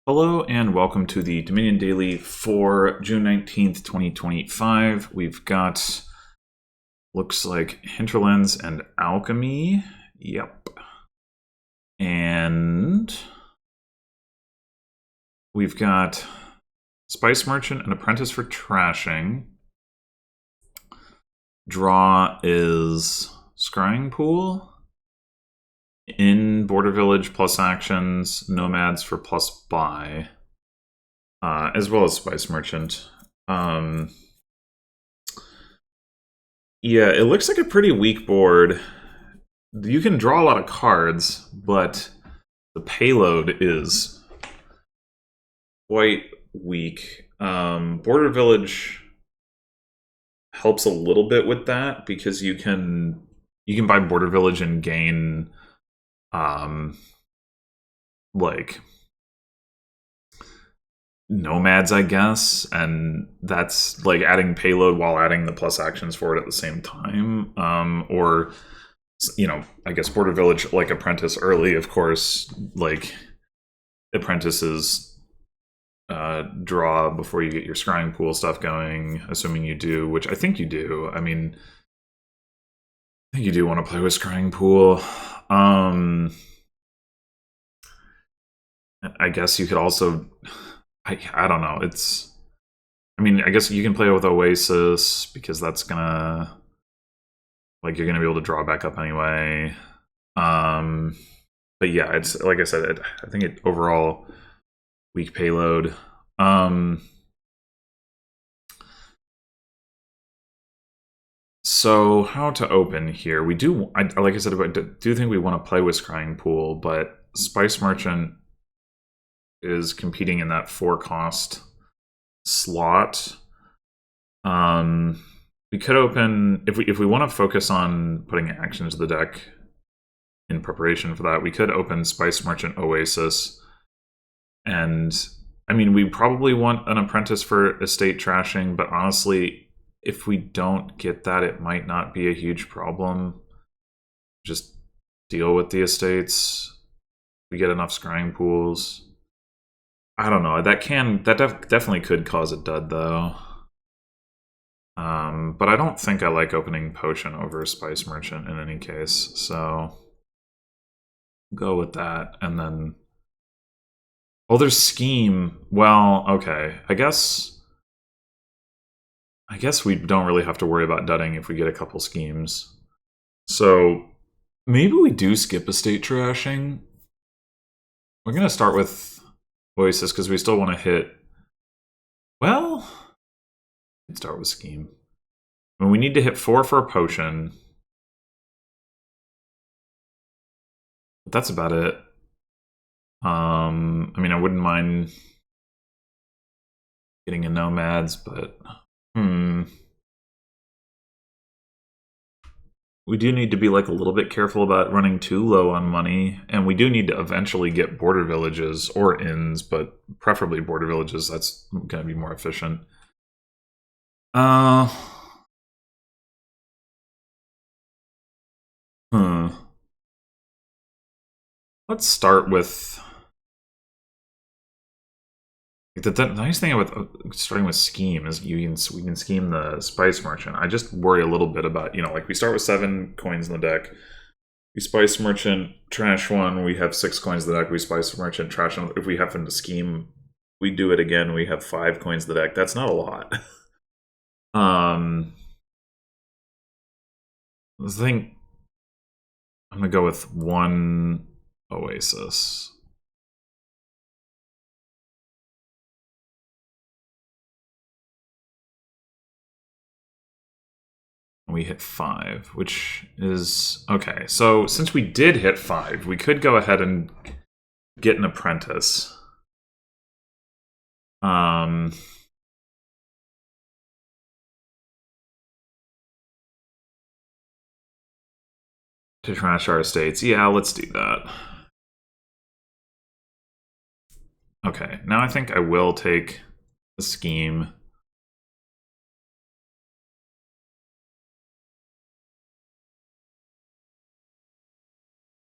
Hello and welcome to the Dominion Daily for June 19th, 2025. We've got, looks like Hinterlands and Alchemy. Yep. And we've got Spice Merchant and Apprentice for Trashing. Draw is Scrying Pool. In Border Village plus actions, Nomads for plus buy, as well as Spice Merchant. Yeah, it looks like a pretty weak board. You can draw a lot of cards, but the payload is quite weak. Border Village helps a little bit with that because you can buy Border Village and gain like nomads, I guess, and that's like adding payload while adding the plus actions for it at the same time. Or I guess Border Village, like Apprentice early, of course, like Apprentices draw before you get your scrying pool stuff going, assuming you do, which I think you do. I mean, I think you do want to play with scrying pool. I guess you could also, I don't know. I guess you can play with Oasis because that's gonna, like, you're gonna be able to draw back up anyway. But yeah, it's like I said, I think it overall weak payload. So how to open here? We do, like I said, I do think we want to play with Scrying Pool, but Spice Merchant is competing in that 4-cost slot. We could open, if we want to focus on putting actions to the deck in preparation for that, we could open Spice Merchant Oasis. And I mean, we probably want an Apprentice for estate trashing, but honestly, if we don't get that, it might not be a huge problem. Just deal with the estates. We get enough scrying pools. I don't know. That definitely could cause a dud, though. But I don't think I like opening Potion over Spice Merchant in any case, so go with that. And then, oh, there's Scheme. Well, okay. I guess we don't really have to worry about dudding if we get a couple schemes. So maybe we do skip estate trashing. We're gonna start with Oasis because we still want to hit. Well, let's start with Scheme. When we need to hit 4 for a potion. But that's about it. I mean, I wouldn't mind getting a Nomads, but we do need to be like a little bit careful about running too low on money, and we do need to eventually get Border Villages or inns, but preferably Border Villages. That's going to be more efficient. Let's start with the nice thing about starting with Scheme is we can scheme the Spice Merchant. I just worry a little bit about, like we start with 7 coins in the deck. We Spice Merchant, trash 1, we have 6 coins in the deck. We Spice Merchant, trash 1. If we happen to scheme, we do it again, we have 5 coins in the deck. That's not a lot. I think I'm gonna go with 1 Oasis. We hit 5, which is okay. So since we did hit 5, we could go ahead and get an Apprentice. To trash our estates. Yeah, let's do that. Okay, now I think I will take the Scheme.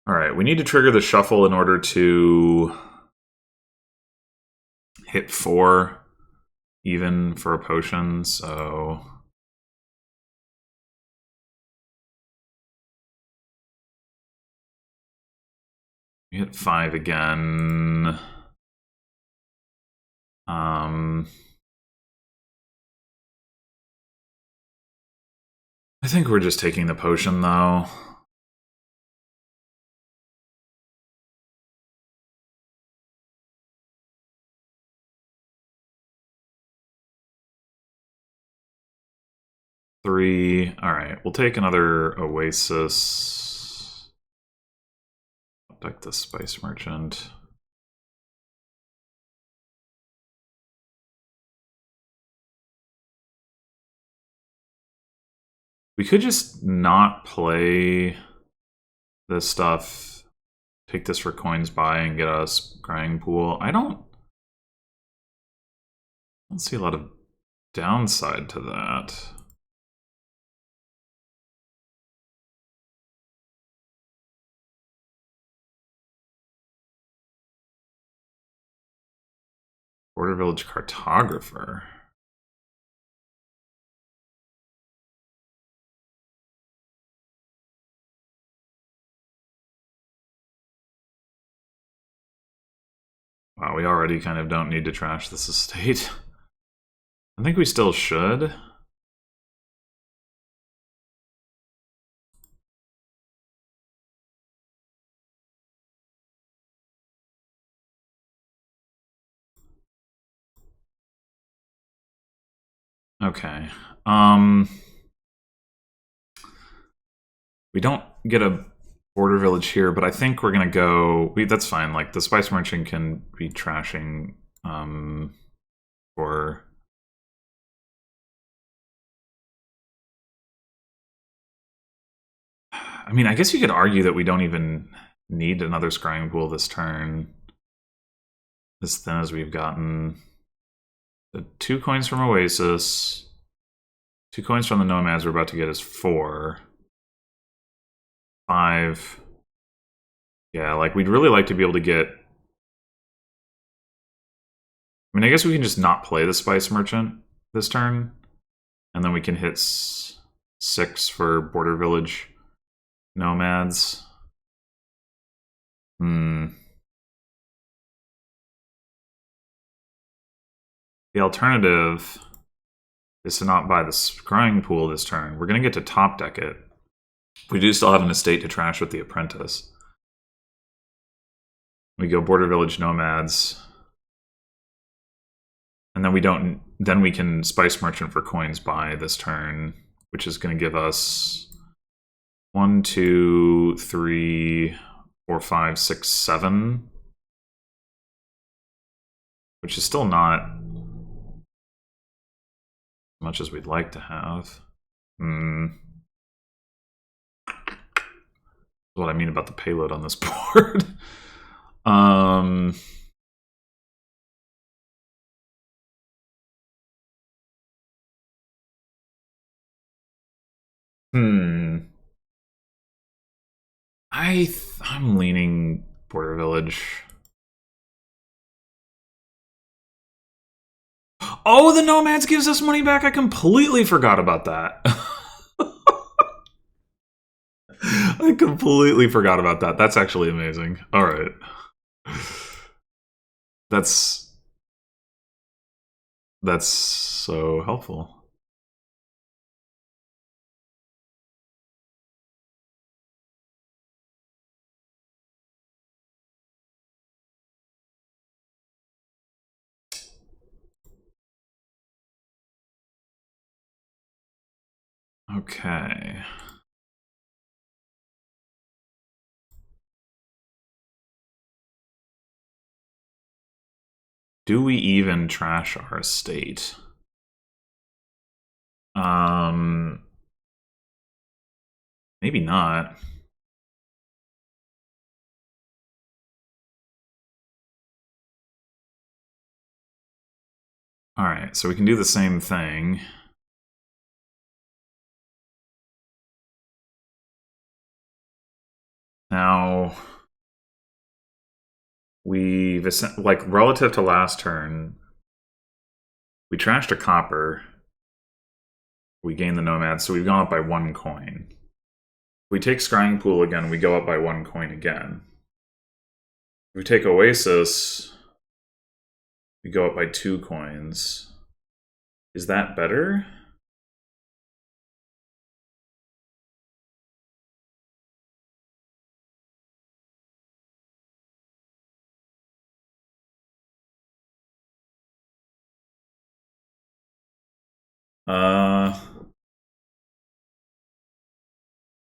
All right, we need to trigger the shuffle in order to hit 4 even for a potion, so we hit 5 again. I think we're just taking the potion though. Three. All right, we'll take another Oasis. Deck the Spice Merchant. We could just not play this stuff, take this for coins buy, and get us scrying pool. I don't see a lot of downside to that. Border Village Cartographer. Wow, we already kind of don't need to trash this estate. I think we still should. Okay. We don't get a border village here, but I think we're gonna go. That's fine. Like the Spice Merchant can be trashing for. I mean, I guess you could argue that we don't even need another scrying pool this turn. As thin as we've gotten. The 2 coins from Oasis. 2 coins from the Nomads we're about to get is 4. 5. Yeah, like we'd really like to be able to get. I mean, I guess we can just not play the Spice Merchant this turn, and then we can hit 6 for Border Village Nomads. The alternative is to not buy the scrying pool this turn. We're going to get to top deck it. We do still have an estate to trash with the Apprentice. We go Border Village Nomads. And then we don't. Then we can Spice Merchant for coins buy this turn, which is going to give us 1, 2, 3, 4, 5, 6, 7, which is still not as much as we'd like to have. What I mean about the payload on this board. I'm leaning Border Village. Oh, the Nomads gives us money back. I completely forgot about that. I completely forgot about that. That's actually amazing. All right. That's so helpful. Okay. Do we even trash our estate? Maybe not. All right, so we can do the same thing. Now, we've like relative to last turn, we trashed a copper. We gained the nomads, so we've gone up by 1 coin. If we take Scrying Pool again, we go up by 1 coin again. If we take Oasis, we go up by 2 coins. Is that better?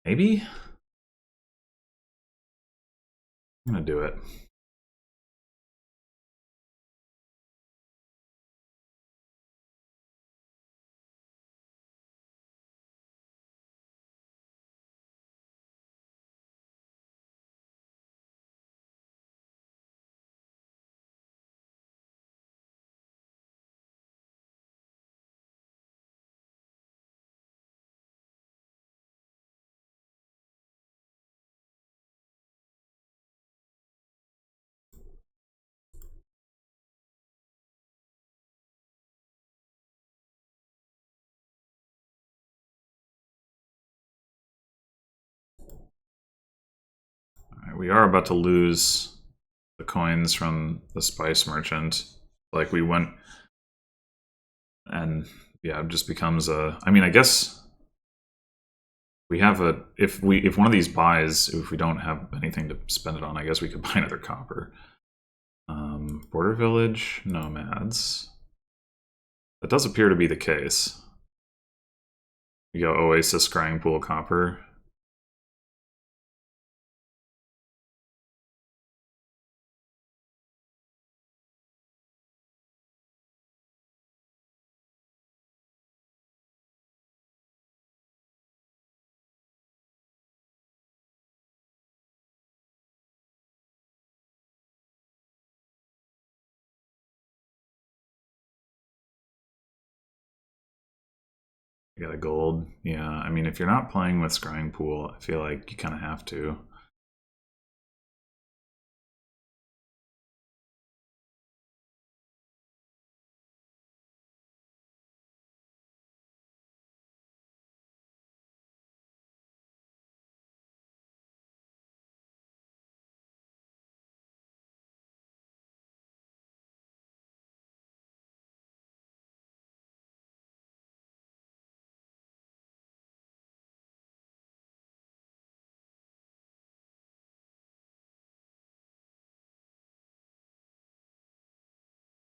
Maybe? I'm gonna do it. We are about to lose the coins from the Spice Merchant. Like we went, and yeah, it just becomes a. I mean, I guess we have a. If one of these buys, if we don't have anything to spend it on, I guess we could buy another copper. Border Village, Nomads. That does appear to be the case. We go Oasis, Scrying Pool, Copper. You got a gold. Yeah, I mean, if you're not playing with Scrying Pool, I feel like you kind of have to.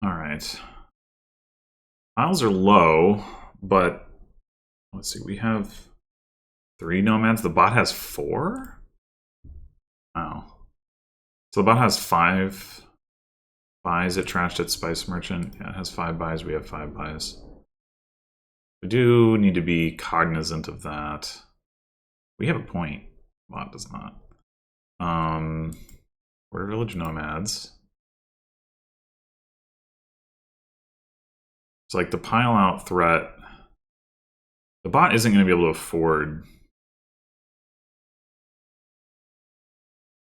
All right. Piles are low, but let's see. We have 3 nomads. The bot has 4? Wow. So the bot has 5 buys. It trashed its Spice Merchant. Yeah, it has 5 buys. We have 5 buys. We do need to be cognizant of that. We have a point. Bot does not. Border Village Nomads. It's like the pile out threat. The bot isn't going to be able to afford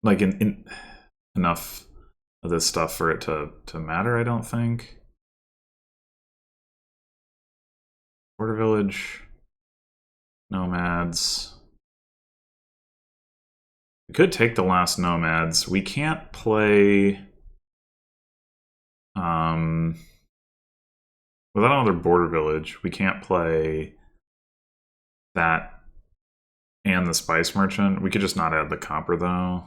like enough of this stuff for it to matter, I don't think. Border Village, Nomads. We could take the last Nomads. We can't play without another Border Village. We can't play that and the Spice Merchant. We could just not add the copper though.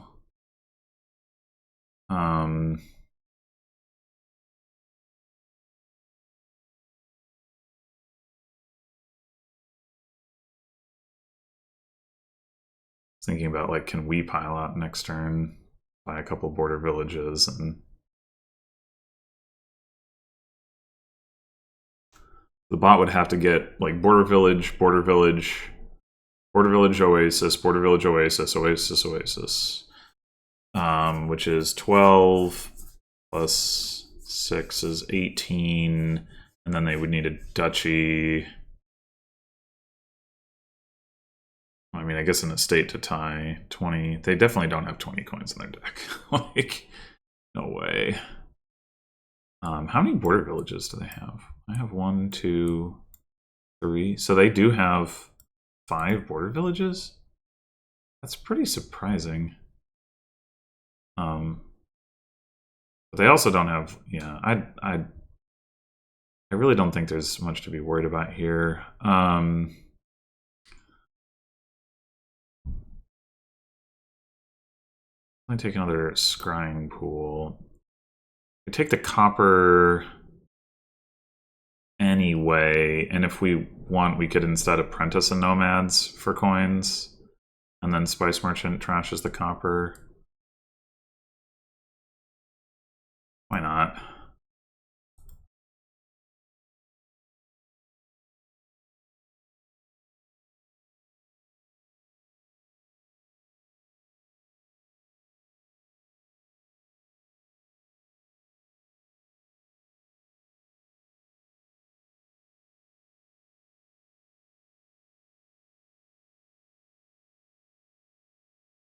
Thinking about like, can we pile out next turn, buy a couple border villages, and the bot would have to get like border village, border village, border village oasis, border village oasis, oasis, oasis, which is 12 plus 6 is 18, and then they would need a duchy. I mean, I guess in a state to tie 20. They definitely don't have 20 coins in their deck. Like, No way. How many border villages do they have? I have 1, 2, 3. So they do have 5 border villages? That's pretty surprising. But they also don't have, yeah, I really don't think there's much to be worried about here. Let me take another scrying pool. We take the copper anyway, and if we want, we could instead apprentice a nomads for coins, and then Spice Merchant trashes the copper. Why not?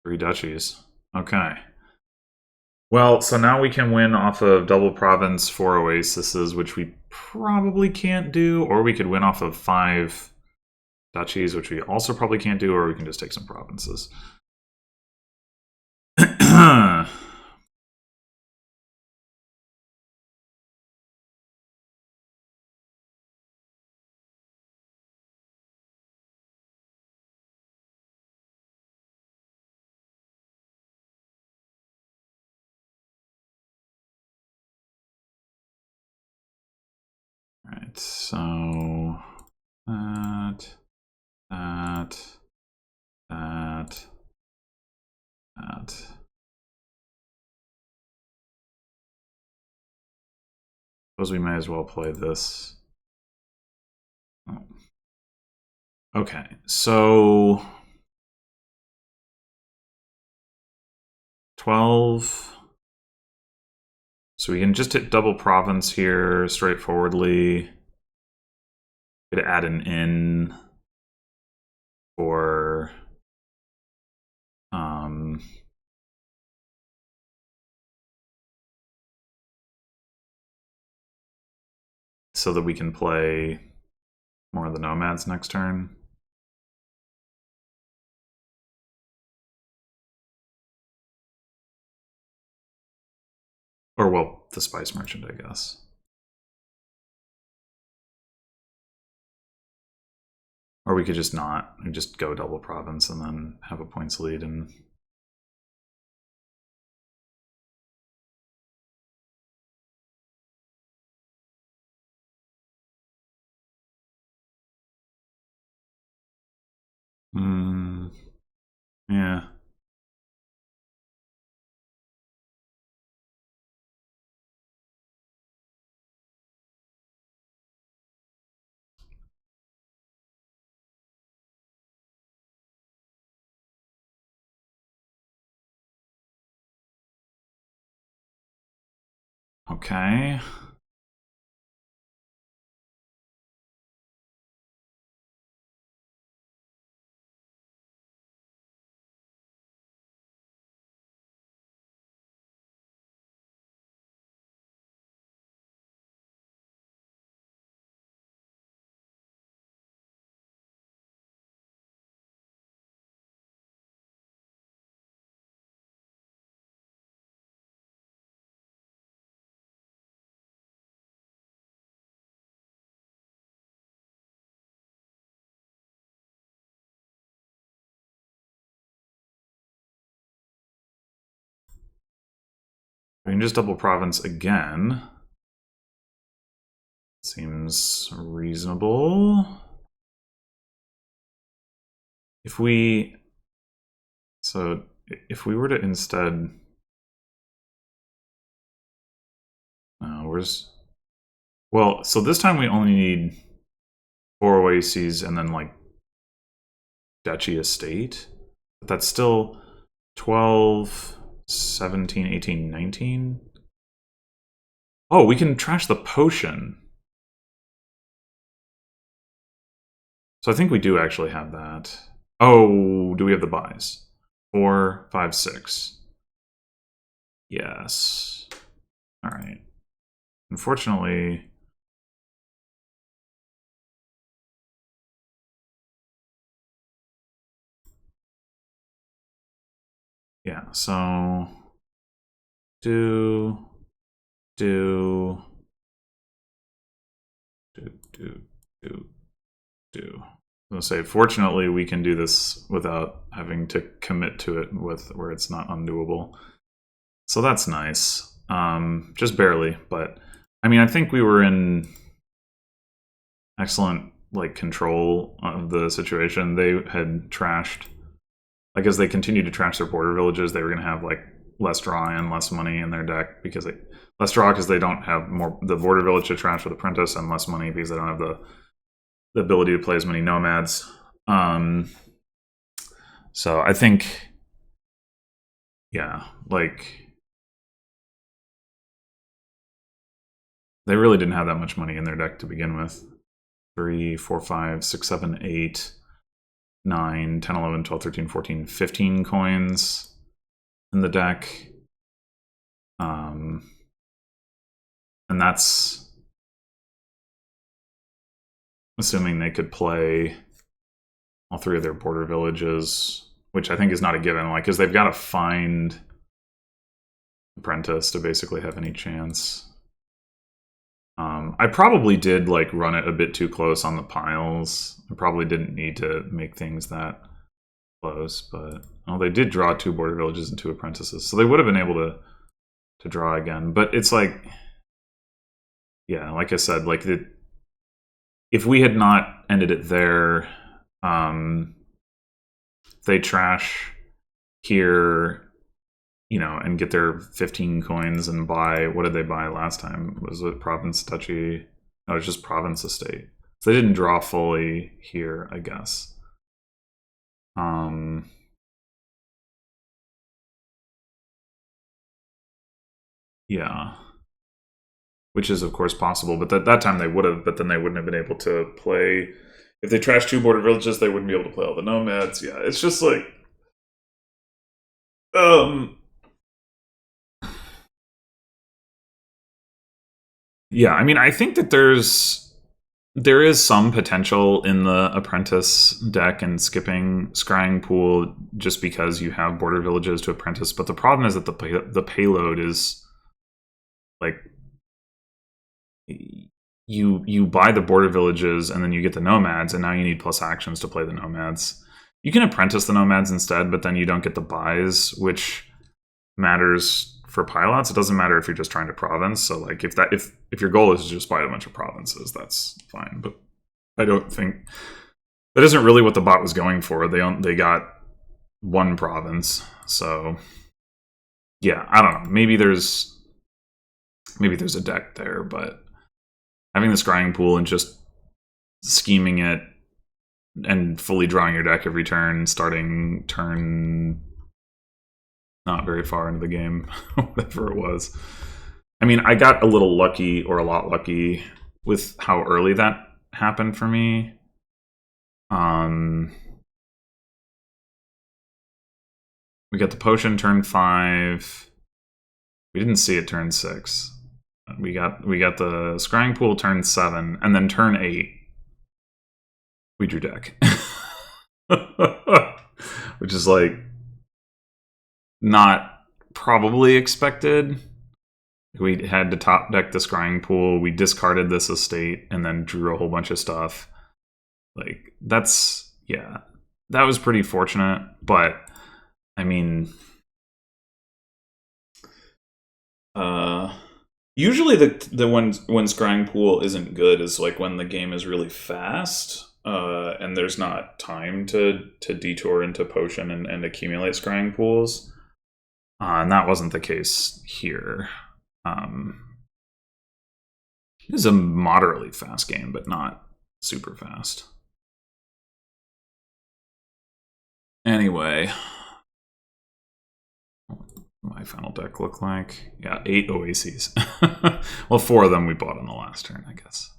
Three duchies. Okay. Well, so now we can win off of double province 4 oases, which we probably can't do, or we could win off of 5 duchies, which we also probably can't do, or we can just take some provinces. Alright, so that. Suppose we may as well play this. Oh. Okay, so 12. So we can just hit double province here straightforwardly. Could add an inn for so that we can play more of the nomads next turn. Or, well, the Spice Merchant, I guess. Or we could just not. We just go double province and then have a points lead and... yeah. Okay. We can just double province again. Seems reasonable. If we... So, if we were to instead... where's... Well, so this time we only need 4 oases and then, like, Duchy Estate. But that's still 12, 17, 18, 19. Oh, we can trash the potion. So I think we do actually have that. Oh, do we have the buys? 4, 5, 6. Yes. All right. Unfortunately, yeah, so do, do, do, do, do, do. I'm gonna say, fortunately, we can do this without having to commit to it with where it's not undoable. So that's nice. Just barely, but I mean, I think we were in excellent like control of the situation. They had trashed, like as they continued to trash their border villages, they were going to have like less draw and less money in their deck because less draw because they don't have more the border village to trash with apprentice, and less money because they don't have the ability to play as many nomads. So I think, yeah, like they really didn't have that much money in their deck to begin with. 3, 4, 5, 6, 7, 8, 9, 10, 11, 12, 13, 14, 15 coins in the deck. And that's assuming they could play all 3 of their border villages, which I think is not a given, like, because they've got to find Apprentice to basically have any chance. I probably did like run it a bit too close on the piles. I probably didn't need to make things that close, but they did draw 2 border villages and 2 apprentices, so they would have been able to draw again. But it's like, yeah, like I said, like if we had not ended it there, they trash here, and get their 15 coins and buy, what did they buy last time? Was it Province Duchy? No, it was just Province Estate. So they didn't draw fully here, I guess. Yeah. Which is, of course, possible, but that time they would have, but then they wouldn't have been able to play. If they trashed 2 border villages, they wouldn't be able to play all the nomads. Yeah, it's just like, yeah, I mean, I think that there is some potential in the apprentice deck and skipping scrying pool just because you have border villages to apprentice, but the problem is that the payload is like, you buy the border villages and then you get the nomads, and now you need plus actions to play the nomads. You can apprentice the nomads instead, but then you don't get the buys, which matters for pilots. It doesn't matter if you're just trying to province. So like if your goal is to just buy a bunch of provinces, that's fine. But I don't think that isn't really what the bot was going for. They got 1 province. So yeah, I don't know. Maybe there's a deck there, but having the scrying pool and just scheming it and fully drawing your deck every turn, starting turn not very far into the game, whatever it was. I mean, I got a little lucky, or a lot lucky, with how early that happened for me. We got the potion turn 5. We didn't see it turn 6. We got the scrying pool turn 7, and then turn 8 we drew deck. Which is like not probably expected. We had to top deck the scrying pool, we discarded this estate, and then drew a whole bunch of stuff. Like, that's, yeah, that was pretty fortunate. But I mean, usually the when scrying pool isn't good is like when the game is really fast, and there's not time to detour into potion and accumulate scrying pools. And that wasn't the case here. It is a moderately fast game, but not super fast. Anyway, my final deck look like? Yeah, 8 Oases. Well, 4 of them we bought on the last turn, I guess.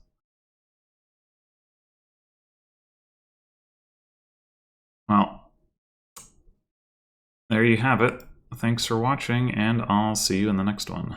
Well, there you have it. thanks for watching, and I'll see you in the next one.